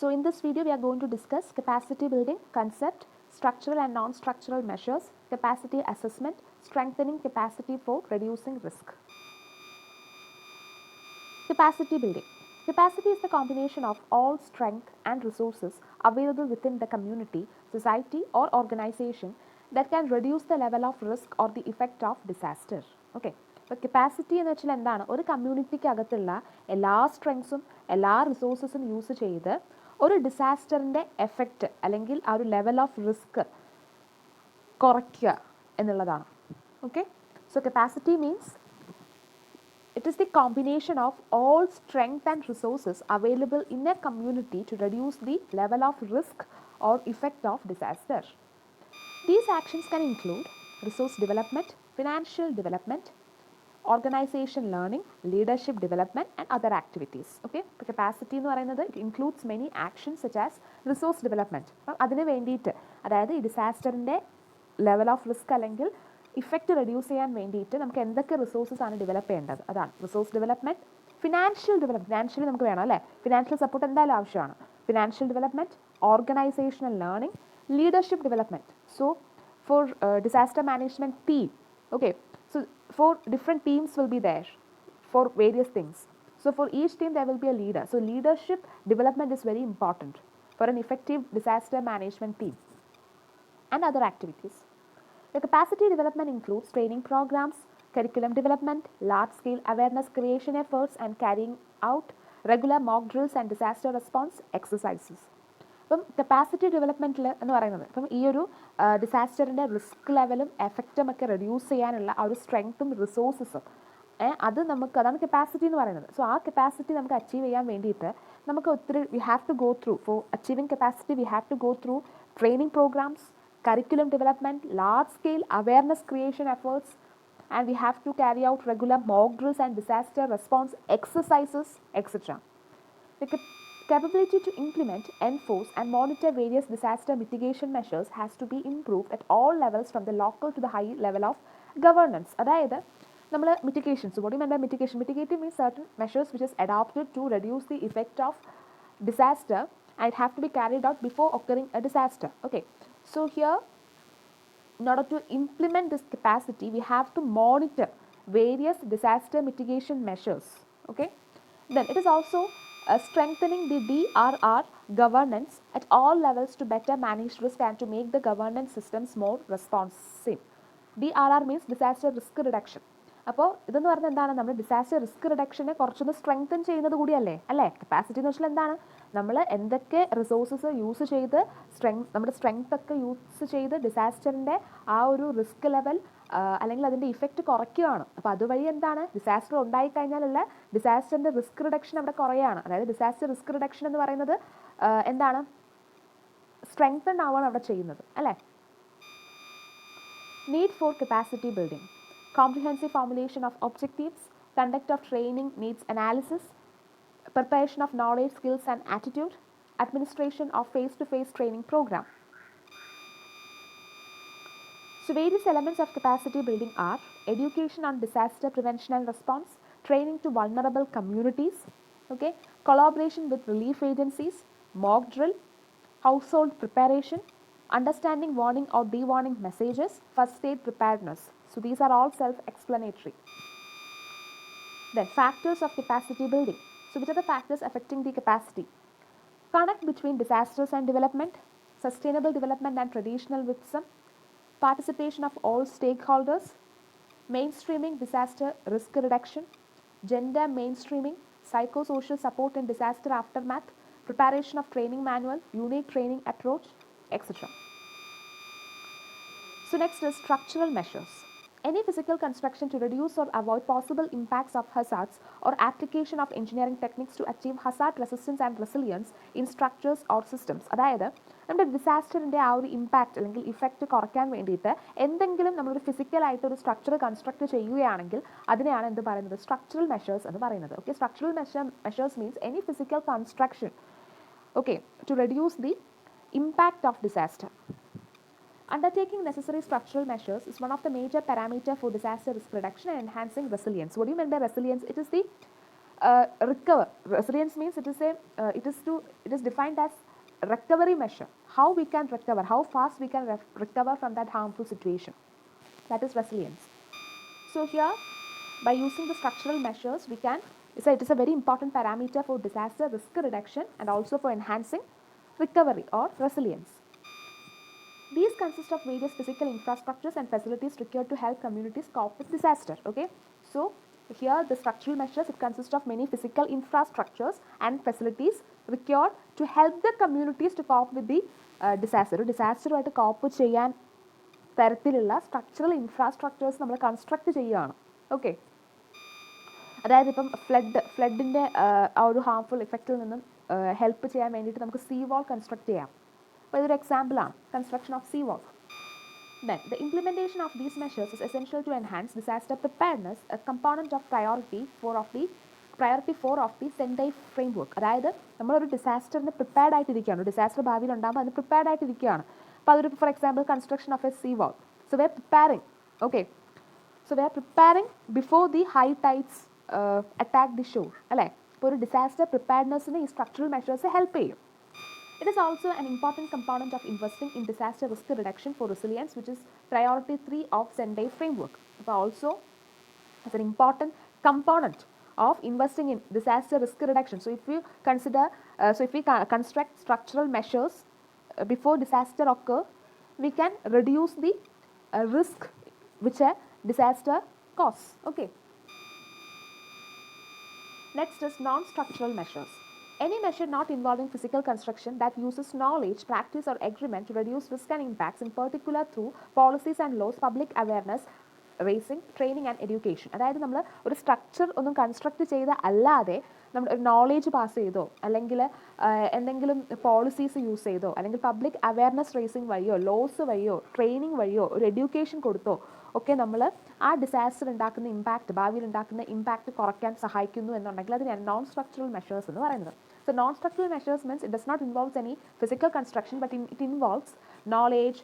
So in this video we are going to discuss capacity building concept, structural and non-structural measures, capacity assessment, strengthening capacity for reducing risk. Capacity building. Capacity is the combination of all strength and resources available within the community, society or organization that can reduce the level of risk or the effect of disaster. Okay. അപ്പോൾ capacity എന്ന് വെച്ചാൽ എന്താണ്? ഒരു കമ്മ്യൂണിറ്റിക്ക് അകത്തുള്ള എല്ലാ സ്ട്രെങ്സും എല്ലാ റിസോഴ്സസും use ചെയ്ത് ഒരു ഡിസാസ്റ്ററിൻ്റെ എഫക്റ്റ് അല്ലെങ്കിൽ ആ ഒരു ലെവൽ ഓഫ് റിസ്ക് കുറയ്ക്കുക എന്നുള്ളതാണ്. Okay, so capacity means it is the combination of all strength and resources available in a community to reduce the level of risk or effect of disaster. These actions can include resource development, financial development, organization learning, leadership development and other activities. Okay, capacity എന്ന് പറയുന്നത് it includes many actions such as resource development. അപ്പം അതിന് വേണ്ടിയിട്ട് അതായത് ഈ ഡിസാസ്റ്ററിൻ്റെ level of risk അല്ലെങ്കിൽ effect reduce ചെയ്യാൻ വേണ്ടിയിട്ട് നമുക്ക് എന്തൊക്കെ റിസോഴ്സസ് ആണ് ഡെവലപ്പ് ചെയ്യേണ്ടത്, അതാണ് resource development. Financial development, financially നമുക്ക് വേണം അല്ലേ, ഫിനാൻഷ്യൽ സപ്പോർട്ട് എന്തായാലും ആവശ്യമാണ്. Financial development, organisational learning, leadership development. So for disaster management team, okay, so for different teams will be there for various things. So for each team there will be a leader. So leadership development is very important for an effective disaster management team and other activities. The capacity development includes training programs, curriculum development, large-scale awareness creation efforts and carrying out regular mock drills and disaster response exercises. അപ്പം capacity ഡെവലപ്മെൻറ്റിൽ എന്ന് പറയുന്നത് ഇപ്പം ഈ ഒരു ഡിസാസ്റ്ററിൻ്റെ risk ലെവലും എഫക്റ്റും ഒക്കെ reduce ചെയ്യാനുള്ള ആ ഒരു സ്ട്രെങ്ത്തും റിസോഴ്സസും അത് നമുക്ക്, അതാണ് കപ്പാസിറ്റി എന്ന് പറയുന്നത്. സോ ആ കപ്പാസിറ്റി നമുക്ക് അച്ചീവ് ചെയ്യാൻ വേണ്ടിയിട്ട് നമുക്ക് ഒത്തിരി we have to go through, for achieving capacity we have to go through training programmes, curriculum development, large-scale awareness creation efforts, and we have to carry out regular mock drills and disaster response exercises, etc. The capability to implement, enforce, and monitor various disaster mitigation measures has to be improved at all levels from the local to the high level of governance. അതായത് നമ്മൾ മിറ്റിഗേഷൻസ്, what do you mean by mitigation? Mitigating means certain measures which is adopted to reduce the effect of disaster and it have to be carried out before occurring a disaster. Okay. So here, in order to implement this capacity, we have to monitor various disaster mitigation measures. Okay. Then it is also strengthening the DRR governance at all levels to better manage risk and to make the governance systems more responsive. DRR means disaster risk reduction. അപ്പോൾ ഇതെന്ന് പറഞ്ഞാൽ എന്താണ്, നമ്മൾ disaster risk റിഡക്ഷനെ കുറച്ചൊന്ന് strengthen ചെയ്യുന്നത് കൂടിയല്ലേ അല്ലേ. Capacity എന്ന് വെച്ചാൽ എന്താണ്, നമ്മൾ എന്തൊക്കെ റിസോഴ്സസ് യൂസ് ചെയ്ത് നമ്മുടെ സ്ട്രെങ്ത് ഒക്കെ യൂസ് ചെയ്ത് ഡിസാസ്റ്ററിൻ്റെ ആ ഒരു റിസ്ക് ലെവൽ അല്ലെങ്കിൽ അതിൻ്റെ ഇഫക്റ്റ് കുറയ്ക്കുകയാണ്. അപ്പോൾ അതുവഴി എന്താണ്, ഡിസാസ്റ്റർ ഉണ്ടായിക്കഴിഞ്ഞാലുള്ള ഡിസാസ്റ്ററിൻ്റെ റിസ്ക് റിഡക്ഷൻ അവിടെ കുറയാണ്. അതായത് ഡിസാസ്റ്റർ റിസ്ക് റിഡക്ഷൻ എന്ന് പറയുന്നത് എന്താണ്, സ്ട്രെങ്തൻ ആവുകയാണ് അവിടെ ചെയ്യുന്നത് അല്ലേ. Need for capacity building. Comprehensive formulation of objectives, conduct of training needs analysis, preparation of knowledge, skills and attitude, administration of face-to-face training program. So various elements of capacity building are education on disaster prevention and response, training to vulnerable communities, okay, collaboration with relief agencies, mock drill, household preparation, understanding warning or de-warning messages, first aid preparedness. So these are all self-explanatory. Then factors of capacity building. So which are the factors affecting the capacity? Connect between disasters and development, sustainable development and traditional wisdom, participation of all stakeholders, mainstreaming disaster risk reduction, gender mainstreaming, psychosocial support in disaster aftermath, preparation of training manual, unique training approach, etc. So next is structural measures. Any physical construction to reduce or avoid possible impacts of hazards or application of engineering techniques to achieve hazard resistance and resilience in structures or systems. അതായത് നമ്മുടെ ഡിസാസ്റ്ററിൻ്റെ ആ ഒരു impact അല്ലെങ്കിൽ effect കുറയ്ക്കാൻ വേണ്ടിയിട്ട് എന്തെങ്കിലും നമ്മളൊരു ഫിസിക്കലായിട്ടൊരു structure construct ചെയ്യുകയാണെങ്കിൽ അതിനെയാണ് എന്ത് പറയുന്നത്, സ്ട്രക്ചറൽ മെഷേഴ്സ് എന്ന് പറയുന്നത്. Okay, structural measures means any physical construction, okay, to reduce the impact of disaster. Undertaking necessary structural measures is one of the major parameters for disaster risk reduction and enhancing resilience. What do you mean by resilience? It is the recover. Resilience means it is defined as recovery measure. How we can recover, how fast we can recover from that harmful situation. That is resilience. So here, by using the structural measures, we can, it is a very important parameter for disaster risk reduction and also for enhancing recovery or resilience. These consist of various physical infrastructures and facilities required to help communities cope with disaster. Okay, so here the structural measures, it consists of many physical infrastructures and facilities required to help the communities to cope with the disaster. ഡിസാസ്റ്ററുമായിട്ട് കോപ്പ് ചെയ്യാൻ തരത്തിലുള്ള structural infrastructures നമ്മൾ construct ചെയ്യുകയാണ്. Okay, അതായത് ഇപ്പം ഫ്ലഡിൻ്റെ ആ ഒരു harmful ഇഫക്റ്റിൽ നിന്നും help ചെയ്യാൻ വേണ്ടിയിട്ട് നമുക്ക് സീ വാൾ കൺസ്ട്രക്ട് ചെയ്യാം. അപ്പോൾ ഇതൊരു എക്സാമ്പിളാണ്, construction of sea wall. Then, the implementation of these measures is essential to enhance disaster preparedness, a component of priority 4 of the Sendai framework. അതായത് നമ്മളൊരു ഡിസാസ്റ്ററിന് പ്രിപ്പയർഡ് ആയിട്ടിരിക്കുകയാണ്, ഡിസാസ്റ്റർ ഭാവിയിൽ ഉണ്ടാകുമ്പോൾ അതിന് പ്രിപ്പയർഡ് ആയിട്ടിരിക്കുകയാണ്. അപ്പോൾ അതൊരു for example construction of a sea wall. So we are preparing, okay, so we are preparing before the high tides attack the shore, അല്ലേ? ഇപ്പോൾ ഒരു ഡിസാസ്റ്റർ പ്രിപ്പയർഡ്നെസ്സിന് ഈ സ്ട്രക്ചറൽ മെഷേഴ്സ് ഹെൽപ്പ് ചെയ്യും. It is also an important component of investing in disaster risk reduction for resilience, which is priority 3 of Sendai framework. But also as an important component of investing in disaster risk reduction. So if we consider, if we construct structural measures before disaster occur, we can reduce the risk which a disaster causes. Okay. Next is non-structural measures. Any measure not involving physical construction that uses knowledge, practice or agreement to reduce risk and impacts, in particular through policies and laws, public awareness, raising, training and education. അതായത് നമ്മൾ ഒരു structure ഒന്നും construct ചെയ്ത് അല്ലാതെ നമ്മൾ ഒരു knowledge pass ചെയ്തോ അല്ലെങ്കിൽ എന്തെങ്കിലും പോളിസീസ് യൂസ് ചെയ്തോ അല്ലെങ്കിൽ പബ്ലിക് അവയർനെസ് റേസിംഗ് വഴിയോ ലോസ് വഴിയോ ട്രെയിനിങ് വഴിയോ ഒരു എഡ്യൂക്കേഷൻ കൊടുത്തോ ഒക്കെ നമ്മൾ ആ ഡിസാസ്റ്റർ ഉണ്ടാക്കുന്ന ഇമ്പാക്റ്റ്, ഭാവിയിൽ ഉണ്ടാക്കുന്ന ഇമ്പാക്റ്റ് കുറയ്ക്കാൻ സഹായിക്കുന്നു എന്നുണ്ടെങ്കിൽ അതിനാണ് നോൺ സ്ട്രക്ചറൽ മെഷേഴ്സ് എന്ന് പറയുന്നത്. So non-structural measures means it does not involve any physical construction, but it involves knowledge,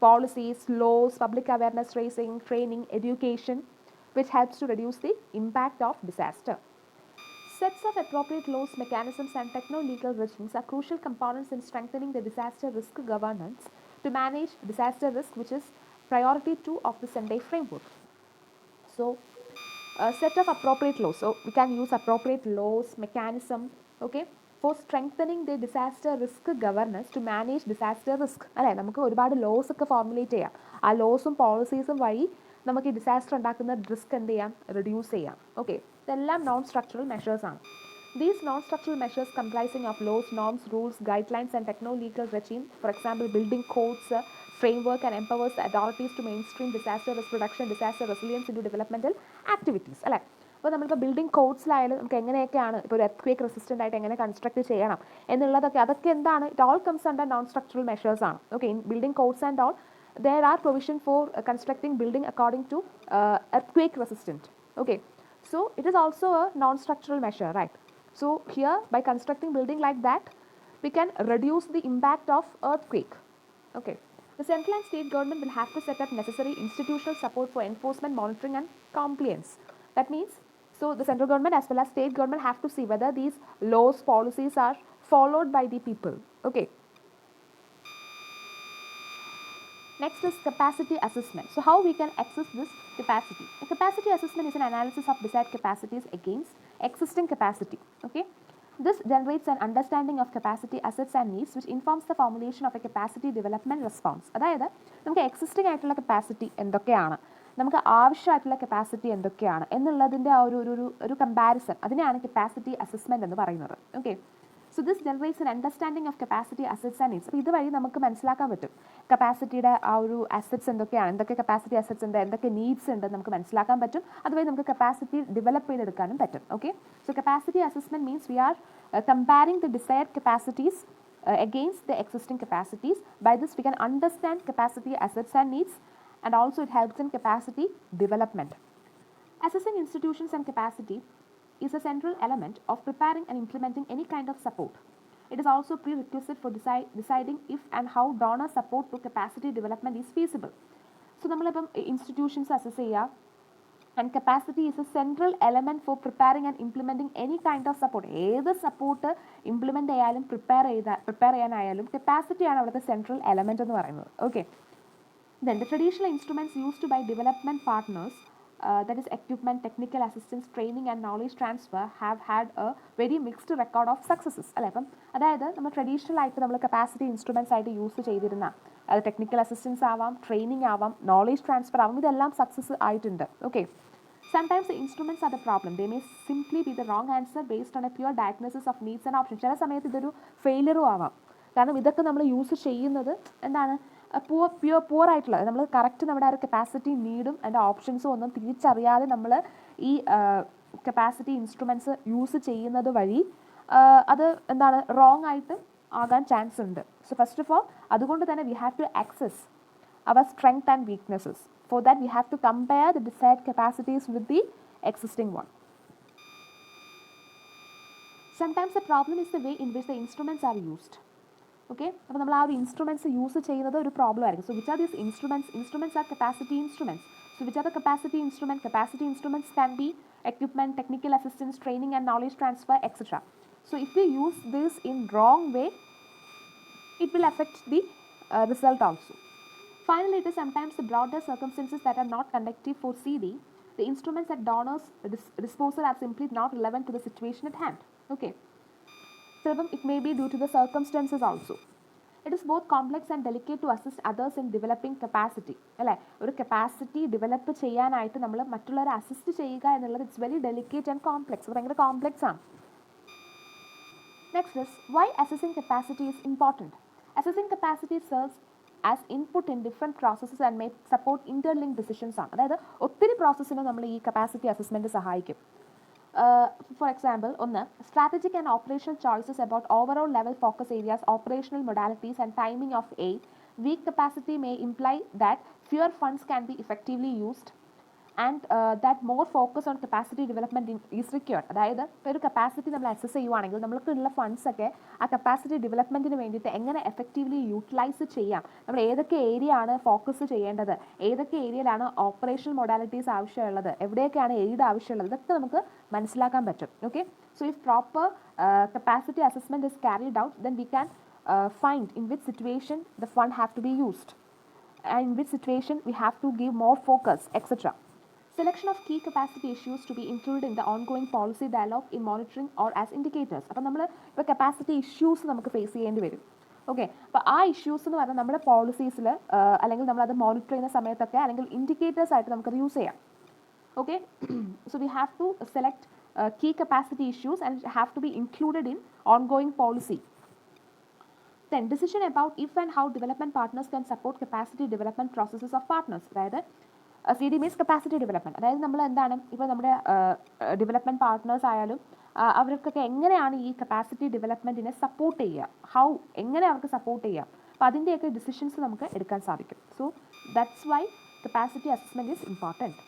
policies, laws, public awareness raising, training, education, which helps to reduce the impact of disaster. Sets of appropriate laws, mechanisms and techno-legal regimes are crucial components in strengthening the disaster risk governance to manage disaster risk, which is priority 2 of the Sendai framework. So, a set of appropriate laws. So we can use appropriate laws, mechanism, okay, for strengthening the disaster risk governance to manage disaster risk. അല്ലേ, നമുക്ക് ഒരുപാട് loss ഒക്കെ formulate ചെയ്യാം. ആ ലോസും പോളിസീസും വഴി നമുക്ക് ഈ disaster ഉണ്ടാക്കുന്ന റിസ്ക് എന്ത് ചെയ്യാം, റിഡ്യൂസ് ചെയ്യാം. ഓക്കെ, ഇതെല്ലാം നോൺ സ്ട്രക്ചറൽ മെഷേഴ്സ് ആണ്. These non-structural measures comprising of laws, norms, rules, guidelines and techno-legal regime, for example building codes, framework and empowers the authorities to mainstream disaster risk reduction, disaster resilience into developmental activities. അല്ലേ, അപ്പോൾ നമ്മളിപ്പോൾ building കോഡ്സിലായാലും നമുക്ക് എങ്ങനെയൊക്കെയാണ് ഇപ്പോൾ ഒരു earth resistant ആയിട്ട് എങ്ങനെ construct ചെയ്യണം എന്നുള്ളതൊക്കെ, അതൊക്കെ എന്താണ്, it all comes under non structural measures ആണ്. Okay, in building codes and all there are provision for constructing building according to earthquake resistant. Okay, so it is also a non-structural measure, right? So here by constructing building like that, we can reduce the impact of earthquake. Okay, the central and state government will have to set up necessary institutional support for enforcement, monitoring and compliance. That means, so the central government as well as state government have to see whether these laws, policies are followed by the people. Okay. Next is capacity assessment. So how we can assess this capacity? A capacity assessment is an analysis of desired capacities against existing capacity. Okay, this generates an understanding of capacity assets and needs, which informs the formulation of a capacity development response. അതായത് നമുക്ക് existing ആയിട്ടുള്ള capacity എന്തൊക്കെയാണ്, നമുക്ക് ആവശ്യമായിട്ടുള്ള capacity എന്തൊക്കെയാണ് എന്നുള്ളതിൻ്റെ ആ ഒരു കമ്പാരിസൺ, അതിനെയാണ് കപ്പാസിറ്റി അസസ്മെൻറ്റ് എന്ന് പറയുന്നത്. Okay, so this generates N understanding of capacity assets and needs. അപ്പോൾ ഇതുവഴി നമുക്ക് മനസ്സിലാക്കാൻ പറ്റും കപ്പാസിറ്റിയുടെ ആ ഒരു അസറ്റ്സ് എന്തൊക്കെയാണ്, എന്തൊക്കെ കപ്പാസിറ്റി അസറ്റ്സ് ഉണ്ട്, എന്തൊക്കെ നീഡ്സ് ഉണ്ട് നമുക്ക് മനസ്സിലാക്കാൻ പറ്റും. അതുവഴി നമുക്ക് കപ്പാസിറ്റി ഡെവലപ്പ് ചെയ്തെടുക്കാനും പറ്റും. Okay, so capacity assessment means we are comparing the desired capacities against the existing capacities. By this we can understand capacity assets and needs, and also it helps in capacity development. Assessing institutions and capacity is a central element of preparing and implementing any kind of support. It is also prerequisite for deciding if and how donor support to capacity development is feasible. So നമ്മളിപ്പം institutions assess ചെയ്യുക, And capacity is a central element for preparing and implementing any kind of support. ഏത് support implement ചെയ്യാനും prepare ചെയ്യാനായാലും കപ്പാസിറ്റിയാണ് അവിടുത്തെ central element എന്ന് പറയുന്നത്. Okay, then the traditional instruments used by development partners, that is equipment, technical assistance, training and knowledge transfer, have had a very mixed record of successes. അല്ലേ, അപ്പം അതായത് നമ്മൾ traditional ആയിട്ട് നമ്മൾ കപ്പാസിറ്റി ഇൻസ്ട്രുമെൻറ്റ്സ് ആയിട്ട് use ചെയ്തിരുന്ന അത് ടെക്നിക്കൽ അസിസ്റ്റൻസ് ആവാം, ട്രെയിനിങ് ആവാം, നോളേജ് ട്രാൻസ്ഫർ ആവാം, ഇതെല്ലാം സക്സസ് ആയിട്ടുണ്ട്. Okay, sometimes the instruments are the problem. They may simply be the wrong answer based on a pure diagnosis of needs and options. ചില സമയത്ത് ഇതൊരു ഫെയിലിയറും ആവാം. കാരണം ഇതൊക്കെ നമ്മൾ യൂസ് ചെയ്യുന്നത് എന്താണ്, പുവർ ആയിട്ടുള്ള, നമ്മൾ കറക്റ്റ് നമ്മുടെ ആ ഒരു കപ്പാസിറ്റി നീഡും അതിൻ്റെ ഓപ്ഷൻസും ഒന്നും തിരിച്ചറിയാതെ നമ്മൾ ഈ കപ്പാസിറ്റി ഇൻസ്ട്രുമെൻറ്റ്സ് യൂസ് ചെയ്യുന്നത് വഴി അത് എന്താണ് റോങ് ആയിട്ട് ആകാൻ ചാൻസ് ഉണ്ട്. സോ ഫസ്റ്റ് ഓഫ് ഓൾ അതുകൊണ്ട് തന്നെ we have to access our strength and weaknesses. For that we have to compare the desired capacities with the existing one. Sometimes the problem is the way in which the instruments are used. Okay, അപ്പോൾ നമ്മൾ ആ ഒരു instruments use ചെയ്യുന്നത് ഒരു problem ആയിരിക്കും. So which are these instruments are capacity instruments. So which are the capacity instruments can be equipment, technical assistance, training and knowledge transfer, etc. So if we use this in wrong way, it will affect the result also. Finally, it is sometimes the broader circumstances that are not conducive for CD. The instruments at donors' disposal are simply not relevant to the situation at hand. Okay. So it may be due to the circumstances also. It is both complex and delicate to assist others in developing capacity. അല്ലേ, ഒരു capacity develop ചെയ്യാനായിട്ട് നമ്മൾ മറ്റുള്ളവരെ assist ചെയ്യുക എന്നുള്ളത് it's very delicate and complex. ഭയങ്കര complex ആണ്. Next is why assessing capacity is important. Assessing capacity serves as input in different processes and may support interlinked decisions ആണ്. അതായത് ഒത്തിരി പ്രോസസ്സിന് നമ്മൾ ഈ കപ്പാസിറ്റി അസസ്മെൻറ്റ് സഹായിക്കും. ഫോർ എക്സാമ്പിൾ, ഒന്ന്, strategic and operational choices about overall level focus areas, operational modalities and timing of aid. Weak capacity may imply that fewer funds can be effectively used and that more focus on capacity development is required. അതായത് ഇപ്പോൾ ഒരു capacity നമ്മൾ assess ചെയ്യുവാണെങ്കിൽ നമ്മൾക്കുള്ള ഫണ്ട്സൊക്കെ ആ capacity ഡെവലപ്മെൻറ്റിന് വേണ്ടിയിട്ട് എങ്ങനെ effectively utilise ചെയ്യാം, നമ്മൾ ഏതൊക്കെ ഏരിയ ആണ് ഫോക്കസ് ചെയ്യേണ്ടത്, ഏതൊക്കെ ഏരിയയിലാണ് ഓപ്പറേഷണൽ മൊഡാലിറ്റീസ് ആവശ്യമുള്ളത്, എവിടെയൊക്കെയാണ് എയ്ഡ് ആവശ്യമുള്ളത്, ഇതൊക്കെ നമുക്ക് മനസ്സിലാക്കാൻ പറ്റും. Okay, so if proper capacity assessment is carried out, then we can find in which situation the fund have to be used and in which situation we have to give more focus, etc. Selection of key capacity issues to be included in the ongoing policy dialogue in monitoring or as indicators. അപ്പോൾ നമ്മൾ ഇപ്പോൾ capacity issues നമുക്ക് face ചെയ്യേണ്ടി വരും. Okay, അപ്പോൾ ആ issues എന്ന് പറഞ്ഞാൽ നമ്മുടെ പോളിസീസിൽ അല്ലെങ്കിൽ നമ്മളത് മോണിറ്റർ ചെയ്യുന്ന സമയത്തൊക്കെ അല്ലെങ്കിൽ ഇൻഡിക്കേറ്റേഴ്സ് ആയിട്ട് നമുക്കത് യൂസ് ചെയ്യാം. Okay, so we have to select key capacity issues and have to be included in ongoing policy. Then decision about if and how development partners can support capacity development processes of partners. അതായത് C D means capacity development. അതായത് നമ്മൾ എന്താണ് ഇപ്പോൾ നമ്മുടെ development partners ആയാലും അവർക്കൊക്കെ എങ്ങനെയാണ് ഈ കപ്പാസിറ്റി ഡെവലപ്മെൻറ്റിനെ സപ്പോർട്ട് ചെയ്യുക, എങ്ങനെ അവർക്ക് സപ്പോർട്ട് ചെയ്യാം, അപ്പോൾ അതിൻ്റെയൊക്കെ ഡിസിഷൻസ് നമുക്ക് എടുക്കാൻ സാധിക്കും. So that's why capacity assessment is important.